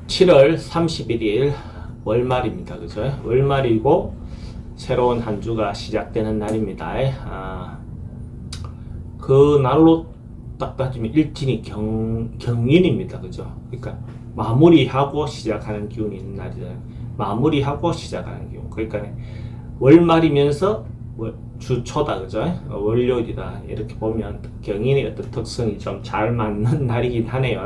7월 31일 월말입니다. 그죠? 월말이고 새로운 한 주가 시작되는 날입니다. 그 날로 딱 따지면 일진이 경인입니다. 그죠? 그러니까 마무리하고 시작하는 기운이 있는 날이잖아요. 마무리하고 시작하는 기운. 그러니까 월말이면서 주 초다. 그죠? 월요일이다. 이렇게 보면 경인의 어떤 특성이 좀 잘 맞는 날이긴 하네요.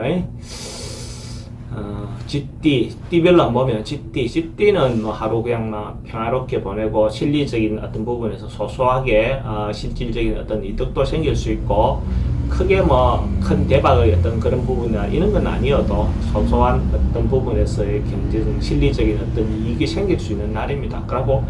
띠별로 한번 보면 쥐띠는 뭐 하루 그냥 막 평화롭게 보내고 실리적인 어떤 부분에서 소소하게 실질적인 어떤 이득도 생길 수 있고 크게 뭐 큰 대박의 어떤 그런 부분이나 이런 건 아니어도 소소한 어떤 부분에서의 경제적 실리적인 어떤 이익이 생길 수 있는 날입니다. 그리고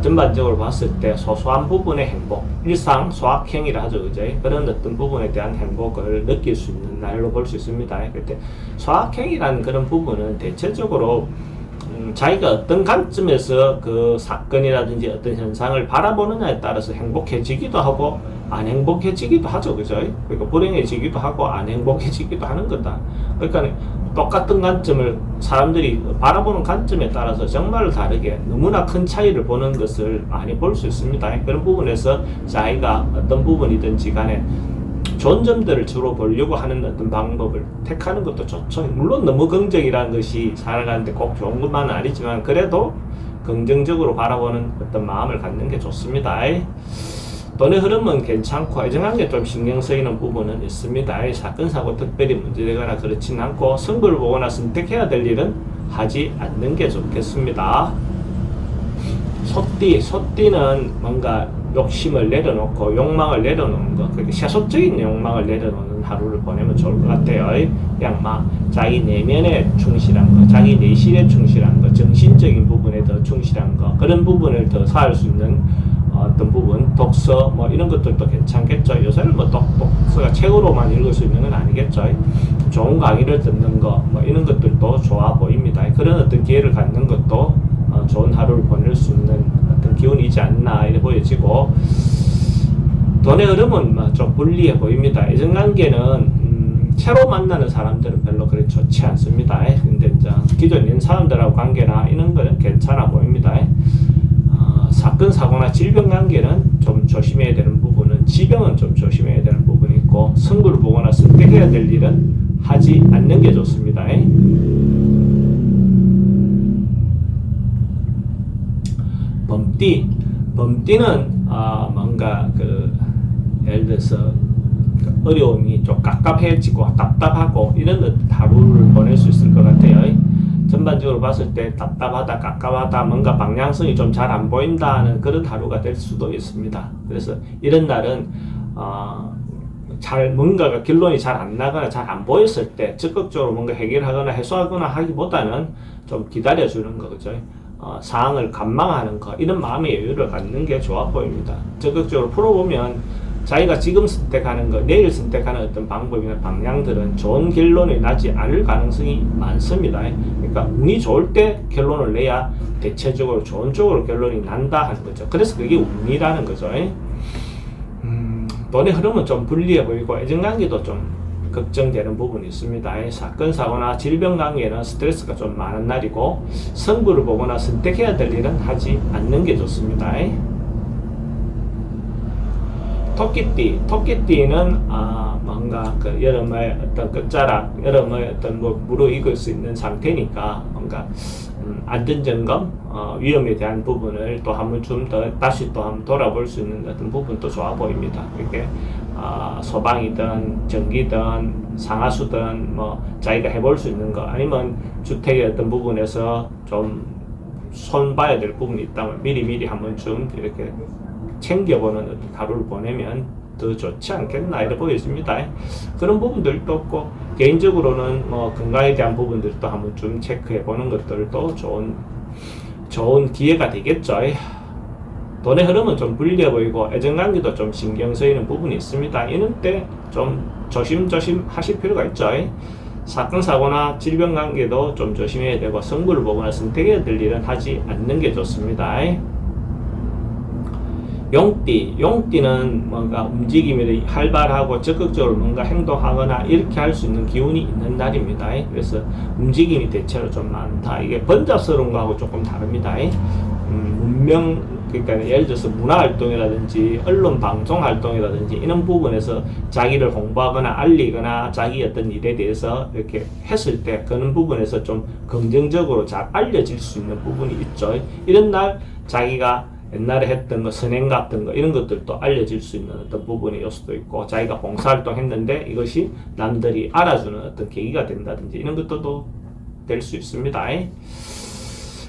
전반적으로 봤을 때 소소한 부분의 행복, 일상 소확행이라 하죠, 그죠? 그런 어떤 부분에 대한 행복을 느낄 수 있는 날로 볼 수 있습니다. 그때 소확행이라는 그런 부분은 대체적으로 자기가 어떤 관점에서 그 사건이라든지 어떤 현상을 바라보느냐에 따라서 행복해지기도 하고 안 행복해지기도 하죠, 그죠? 그러니까 불행해지기도 하고 안 행복해지기도 하는 거다. 그러니까 똑같은 관점을 사람들이 바라보는 관점에 따라서 정말 다르게 너무나 큰 차이를 보는 것을 많이 볼 수 있습니다. 그런 부분에서 자기가 어떤 부분이든지 간에 좋은 점들을 주로 보려고 하는 어떤 방법을 택하는 것도 좋죠. 물론 너무 긍정이라는 것이 살아가는데 꼭 좋은 것만은 아니지만 그래도 긍정적으로 바라보는 어떤 마음을 갖는 게 좋습니다. 돈의 흐름은 괜찮고 애정한 게 좀 신경 쓰이는 부분은 있습니다. 사건 사고 특별히 문제되거나 그렇진 않고 승부를 보거나 선택해야 될 일은 하지 않는 게 좋겠습니다. 소띠는 뭔가 욕심을 내려놓고 욕망을 내려놓는 것, 그렇게 세속적인 욕망을 내려놓는 하루를 보내면 좋을 것 같아요. 그냥 막 자기 내면에 충실한 거, 자기 내실에 충실한 거, 정신적인 부분에 더 충실한 거, 그런 부분을 더 살 수 있는 어떤 부분, 독서 뭐 이런 것들도 괜찮겠죠. 요새는 뭐 독서가 책으로만 읽을 수 있는 건 아니겠죠. 좋은 강의를 듣는 거 뭐 이런 것들도 좋아 보입니다. 그런 어떤 기회를 갖는 것도 좋은 하루를 보낼 수 있는 어떤 기운이지 않나 이렇게 보여지고, 돈의 흐름은 좀 불리해 보입니다. 애정관계는 새로 만나는 사람들은 별로 그렇게 좋지 않습니다. 근데 이제 기존 있는 사람들하고 관계나 이런 거는 괜찮아 보입니다. 사건 사고나 질병 관계는 좀 조심해야 되는 부분은, 지병은 좀 조심해야 되는 부분이 있고, 승부를 보거나 선택해야 될 일은 하지 않는 게 좋습니다. 범띠는 뭔가 예를 들어서 어려움이 좀 깝깝해지고 답답하고 이런 하루를 보낼 수 있을 것 같아요. 전반적으로 봤을 때 답답하다, 깝깝하다, 뭔가 방향성이 좀 잘 안 보인다는 그런 하루가 될 수도 있습니다. 그래서 이런 날은 뭔가가 결론이 잘 안 나거나 잘 안 보였을 때 적극적으로 뭔가 해결하거나 해소하거나 하기보다는 좀 기다려주는 거죠. 상황을 관망하는 거, 이런 마음의 여유를 갖는 게 좋아 보입니다. 적극적으로 풀어보면 자기가 지금 선택하는 거, 내일 선택하는 어떤 방법이나 방향들은 좋은 결론이 나지 않을 가능성이 많습니다. 그러니까 운이 좋을 때 결론을 내야 대체적으로 좋은 쪽으로 결론이 난다 하는 거죠. 그래서 그게 운이라는 거죠. 돈의 흐름은 좀 불리해 보이고 애정관계도 좀 걱정되는 부분이 있습니다. 사건 사고나 질병 관계는 스트레스가 좀 많은 날이고, 승부를 보거나 선택해야 될 일은 하지 않는 게 좋습니다. 토끼띠는 뭔가 여름의 어떤 끝자락, 여름의 어떤 무르익을 수 있는 상태니까 뭔가 안전점검, 위험에 대한 부분을 또 한 번쯤 더 다시 또 한번 돌아볼 수 있는 어떤 부분도 좋아 보입니다. 이렇게 소방이든 전기든 상하수든 뭐 자기가 해볼 수 있는 거, 아니면 주택의 어떤 부분에서 좀 손봐야 될 부분이 있다면 미리 한 번쯤 이렇게 챙겨보는 어떤 하루를 보내면 더 좋지 않겠나 이렇게 보여집니다. 그런 부분들도 없고, 개인적으로는 뭐 건강에 대한 부분들도 한 번쯤 체크해 보는 것들도 좋은 기회가 되겠죠. 돈의 흐름은 좀 불리해 보이고 애정관계도 좀 신경 쓰이는 부분이 있습니다. 이런 때 좀 조심조심 하실 필요가 있죠. 사건 사고나 질병 관계도 좀 조심해야 되고, 승부를 보거나 선택해야 될 일은 하지 않는 게 좋습니다. 용띠는 뭔가 움직임이 활발하고 적극적으로 뭔가 행동하거나 이렇게 할 수 있는 기운이 있는 날입니다. 그래서 움직임이 대체로 좀 많다. 이게 번잡스러운 거하고 조금 다릅니다. 문명, 그러니까 예를 들어서 문화활동이라든지 언론 방송 활동이라든지 이런 부분에서 자기를 홍보하거나 알리거나 자기 어떤 일에 대해서 이렇게 했을 때 그런 부분에서 좀 긍정적으로 잘 알려질 수 있는 부분이 있죠. 이런 날 자기가 옛날에 했던 거, 선행 같은 거, 이런 것들도 알려질 수 있는 어떤 부분의 요소도 있고, 자기가 봉사활동 했는데 이것이 남들이 알아주는 어떤 계기가 된다든지, 이런 것들도 될 수 있습니다.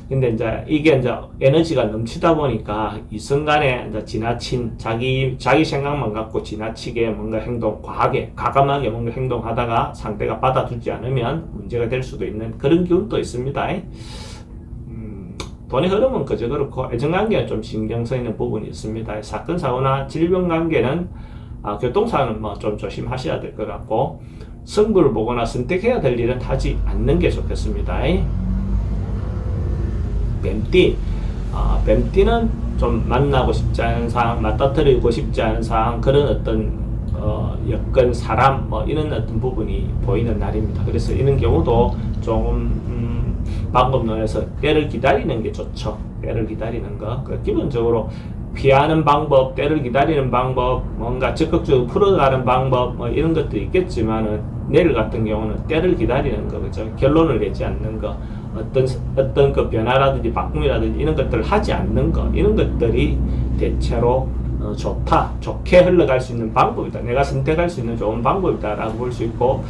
근데 이제 이게 이제 에너지가 넘치다 보니까 이순간에 이제 지나친 자기 생각만 갖고 지나치게 뭔가 과감하게 뭔가 행동하다가 상대가 받아주지 않으면 문제가 될 수도 있는 그런 기운도 있습니다. 돈의 흐름은 그저 그렇고 애정관계는 좀 신경 쓰이는 부분이 있습니다. 사건 사고나 질병 관계는 교통사고는 뭐 좀 조심하셔야 될 것 같고, 승부를 보거나 선택해야 될 일은 하지 않는 게 좋겠습니다. 뱀띠는 좀 만나고 싶지 않은 상황, 맞닥뜨리고 싶지 않은 상황, 그런 어떤 여건, 사람, 뭐 이런 어떤 부분이 보이는 날입니다. 그래서 이런 경우도 좀 방법론에서 때를 기다리는 게 좋죠. 때를 기다리는 거. 기본적으로 피하는 방법, 때를 기다리는 방법, 뭔가 적극적으로 풀어가는 방법, 뭐 이런 것들이 있겠지만은, 내일 같은 경우는 때를 기다리는 거, 그죠? 결론을 내지 않는 거, 어떤 그 변화라든지 바꿈이라든지 이런 것들을 하지 않는 거, 이런 것들이 대체로 좋게 흘러갈 수 있는 방법이다. 내가 선택할 수 있는 좋은 방법이다라고 볼 수 있고,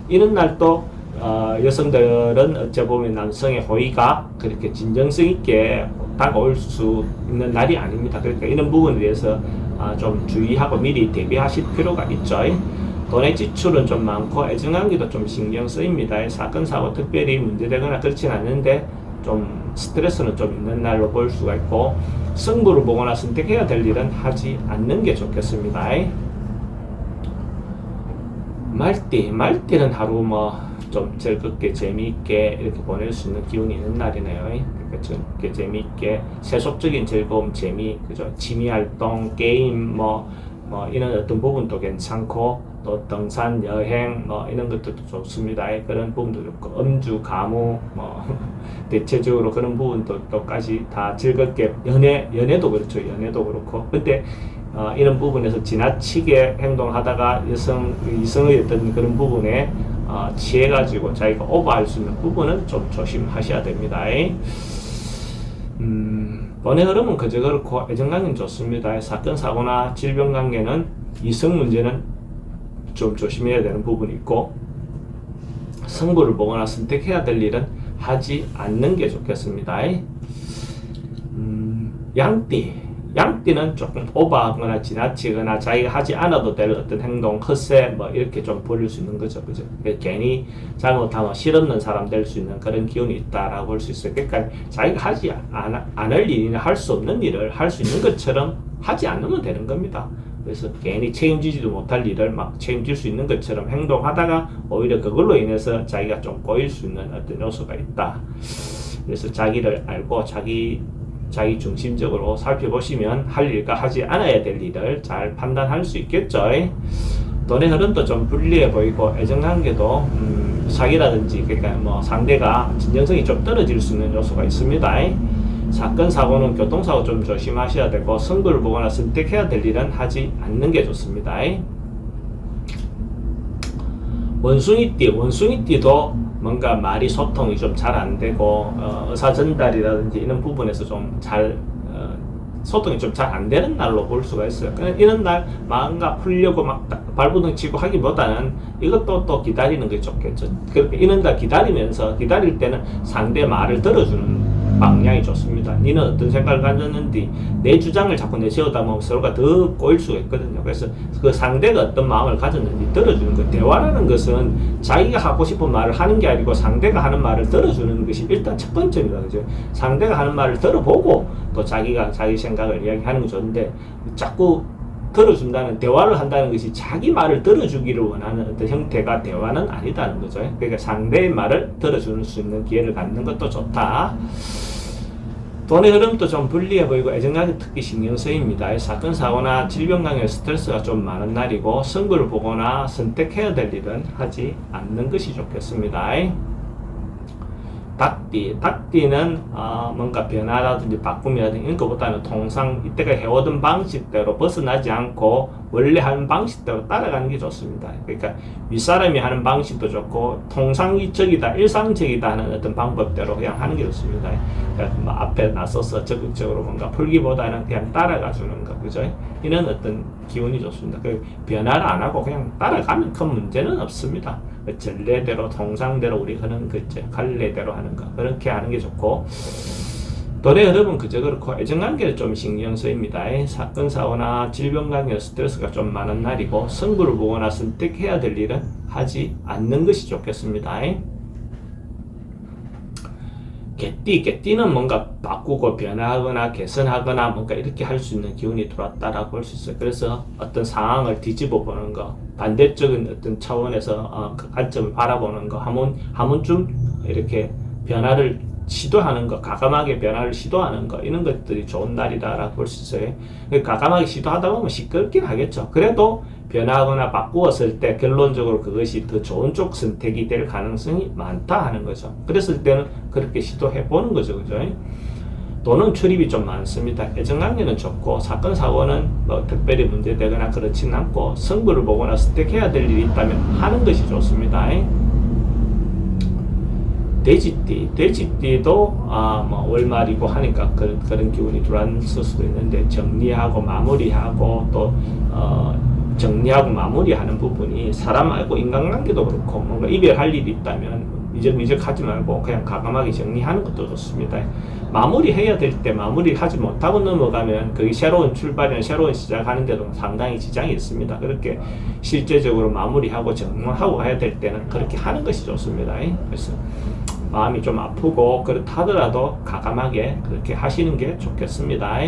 이런 날도 여성들은 어찌 보면 남성의 호의가 그렇게 진정성 있게 다가올 수 있는 날이 아닙니다. 그러니까 이런 부분에 대해서 좀 주의하고 미리 대비하실 필요가 있죠. 돈의 지출은 좀 많고 애정관계도 좀 신경 쓰입니다. 사건 사고 특별히 문제되거나 그렇진 않는데 좀 스트레스는 좀 있는 날로 볼 수가 있고, 승부를 보거나 선택해야 될 일은 하지 않는 게 좋겠습니다. 말띠는 하루 좀 즐겁게 재미있게 이렇게 보낼 수 있는 기운이 있는 날이네요. 그러니까 즐겁게 재미있게 세속적인 즐거움, 재미, 그죠? 취미활동, 게임, 이런 어떤 부분도 괜찮고, 또 등산, 여행, 이런 것들도 좋습니다. 그런 부분도 좋고, 음주, 가무, 대체적으로 그런 부분도까지 다 즐겁게, 연애도 그렇죠. 연애도 그렇고. 근데, 이런 부분에서 지나치게 행동하다가 이성의 어떤 그런 부분에 취해가지고 자기가 오버할 수 있는 부분은 좀 조심하셔야 됩니다. 돈의 흐름은 그저 그렇고 애정관계는 좋습니다. 사건 사고나 질병 관계는 이성 문제는 좀 조심해야 되는 부분이 있고, 승부를 보거나 선택해야 될 일은 하지 않는 게 좋겠습니다. 양띠는 조금 오버하거나 지나치거나 자기가 하지 않아도 될 어떤 행동, 헛새 이렇게 좀 벌일 수 있는 거죠. 그죠? 괜히 잘못하면 실없는 사람 될 수 있는 그런 기운이 있다라고 볼 수 있어요. 그러니까 자기가 하지 않을 일이나 할 수 없는 일을 할 수 있는 것처럼 하지 않으면 되는 겁니다. 그래서 괜히 책임지지도 못할 일을 책임질 수 있는 것처럼 행동하다가 오히려 그걸로 인해서 자기가 좀 꼬일 수 있는 어떤 요소가 있다. 그래서 자기를 알고 자기 중심적으로 살펴보시면 할 일과 하지 않아야 될 일을 잘 판단할 수 있겠죠. 돈의 흐름도 좀 불리해 보이고, 애정관계도 사기라든지 그러니까 상대가 진정성이 좀 떨어질 수 있는 요소가 있습니다. 사건 사고는 교통사고 좀 조심하셔야 되고, 승부를 보거나 선택해야 될 일은 하지 않는 게 좋습니다. 원숭이띠도 뭔가 말이 소통이 좀 잘 안 되고, 의사 전달이라든지 이런 부분에서 좀 소통이 좀 잘 안 되는 날로 볼 수가 있어요. 이런 날 마음가 풀려고 발버둥 치고 하기보다는 이것도 또 기다리는 게 좋겠죠. 그렇게 이런 날 기다릴 때는 상대 말을 들어주는 방향이 좋습니다. 니는 어떤 생각을 가졌는지 내 주장을 자꾸 내세우다 보면 서로가 더 꼬일 수가 있거든요. 그래서 그 상대가 어떤 마음을 가졌는지 들어주는 거. 대화라는 것은 자기가 하고 싶은 말을 하는 게 아니고 상대가 하는 말을 들어주는 것이 일단 첫 번째입니다. 그죠? 상대가 하는 말을 들어보고 또 자기가 자기 생각을 이야기하는 게 좋은데, 자꾸 들어준다는, 대화를 한다는 것이 자기 말을 들어주기를 원하는 어떤 형태가 대화는 아니다는 거죠. 그러니까 상대의 말을 들어줄 수 있는 기회를 갖는 것도 좋다. 돈의 흐름도 좀 불리해 보이고 애정관계 특히 신경 쓰입니다. 사건 사고나 질병 관계 스트레스가 좀 많은 날이고 승부를 보거나 선택해야 될 일은 하지 않는 것이 좋겠습니다. 닭띠는 뭔가 변화라든지 바꿈이라든지 이런 것보다는 통상 이때가 해오던 방식대로 벗어나지 않고 원래 하는 방식대로 따라가는 게 좋습니다. 그러니까 윗사람이 하는 방식도 좋고 통상적이다 일상적이다 하는 어떤 방법대로 그냥 하는 게 좋습니다. 그러니까 뭐 앞에 나서서 적극적으로 뭔가 풀기보다는 그냥 따라가 주는 거, 그죠? 이런 어떤 기운이 좋습니다. 그 변화를 안 하고 그냥 따라가면 큰 문제는 없습니다. 전례대로 통상대로 우리 하는 그 갈래대로 하는 거 그렇게 하는 게 좋고, 돈의 흐름은 그저 그렇고 애정관계를 좀 신경 쓰입니다. 사건 사고나 질병 관계 스트레스가 좀 많은 날이고 승부를 보거나 선택해야 될 일은 하지 않는 것이 좋겠습니다. 개띠는 뭔가 바꾸고 변화하거나 개선하거나 뭔가 이렇게 할 수 있는 기운이 들어왔다라고 볼 수 있어요. 그래서 어떤 상황을 뒤집어 보는 거, 반대적인 어떤 차원에서 그 관점을 바라보는 거, 한 번쯤 이렇게 변화를 시도하는 거, 과감하게 변화를 시도하는 거, 이런 것들이 좋은 날이다라고 볼 수 있어요. 과감하게 시도하다 보면 시끄럽긴 하겠죠. 그래도 변화하거나 바꾸었을 때 결론적으로 그것이 더 좋은 쪽 선택이 될 가능성이 많다 하는 거죠. 그랬을 때는 그렇게 시도해 보는 거죠. 그죠? 돈은 출입이 좀 많습니다. 애정관계는 좋고 사건 사고는 뭐 특별히 문제되거나 그렇진 않고 승부를 보거나 선택해야 될 일이 있다면 하는 것이 좋습니다. 돼지띠도 뭐 월말이고 하니까 그런 기운이 들어왔을 수도 있는데 정리하고 마무리하고 또 정리하고 마무리하는 부분이 사람 말고 인간관계도 그렇고 뭔가 이별할 일이 있다면 미적하지 말고 그냥 과감하게 정리하는 것도 좋습니다. 마무리해야 될 때 마무리하지 못하고 넘어가면 그게 새로운 출발이나 새로운 시작하는 데도 상당히 지장이 있습니다. 그렇게 실제적으로 마무리하고 정리하고 해야 될 때는 그렇게 하는 것이 좋습니다. 그래서 마음이 좀 아프고 그렇다 하더라도 과감하게 그렇게 하시는 게 좋겠습니다.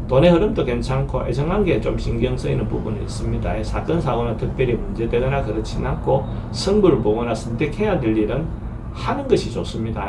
돈의 흐름도 괜찮고 애정관계에 좀 신경 쓰이는 부분이 있습니다. 사건 사고는 특별히 문제되거나 그렇진 않고 승부를 보거나 선택해야 될 일은 하는 것이 좋습니다.